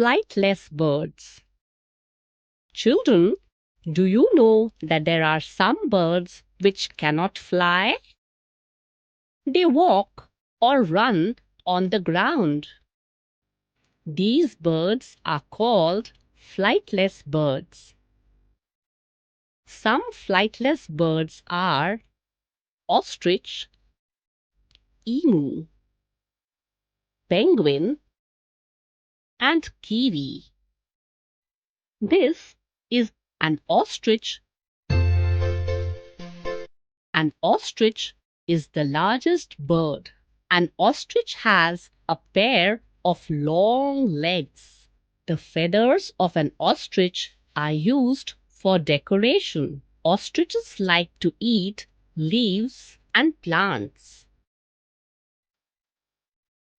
flightless birds. Children, do you know that there are some birds which cannot fly? They walk or run on the ground. These birds are called flightless birds. Some flightless birds are ostrich, emu, penguin, and kiwi. This is an ostrich. An ostrich is the largest bird. An ostrich has a pair of long legs. The feathers of an ostrich are used for decoration. Ostriches like to eat leaves and plants.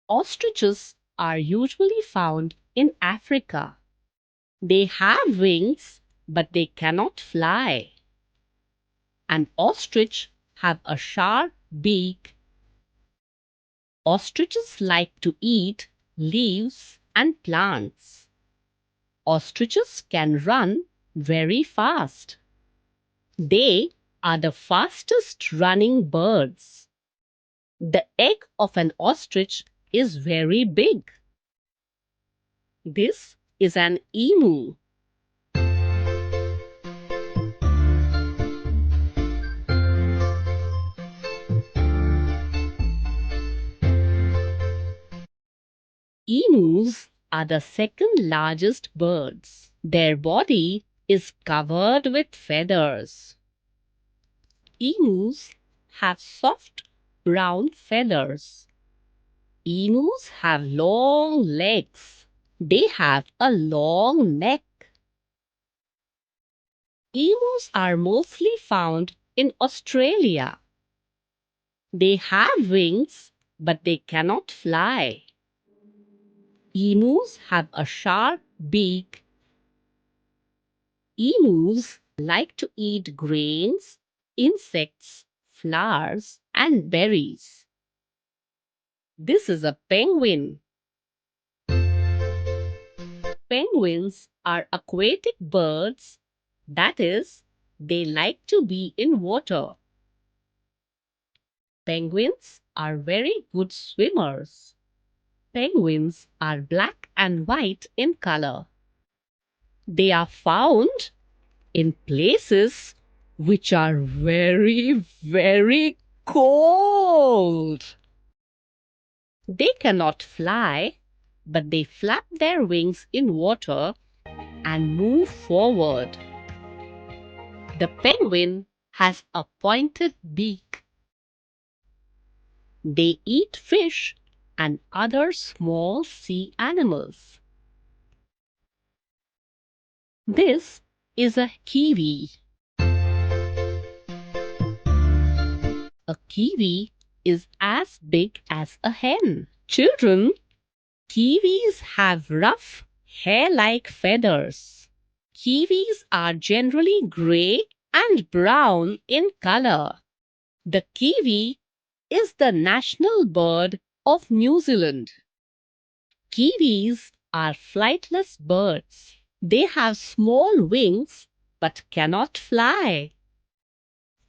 Ostriches are usually found in Africa. They have wings, but they cannot fly. An ostrich have a sharp beak. Ostriches like to eat leaves and plants. Ostriches can run very fast. They are the fastest running birds. The egg of an ostrich is very big. This is an emu. Emus are the second largest birds. Their body is covered with feathers. Emus have soft brown feathers. Emus have long legs. They have a long neck. Emus are mostly found in Australia. They have wings, but they cannot fly. Emus have a sharp beak. Emus like to eat grains, insects, flowers, and berries. This is a penguin. Penguins are aquatic birds, that is, they like to be in water. Penguins are very good swimmers. Penguins are black and white in color. They are found in places which are very, very cold. They cannot fly, but they flap their wings in water and move forward. The penguin has a pointed beak. They eat fish and other small sea animals. This is a kiwi. A kiwi is as big as a hen. Children, kiwis have rough, hair-like feathers. Kiwis are generally gray and brown in color. The kiwi is the national bird of New Zealand. Kiwis are flightless birds. They have small wings but cannot fly.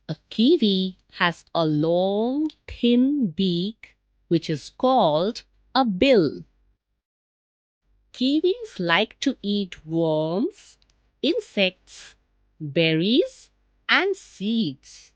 A kiwi has a long, thin beak which is called a bill. Kiwis like to eat worms, insects, berries, and seeds.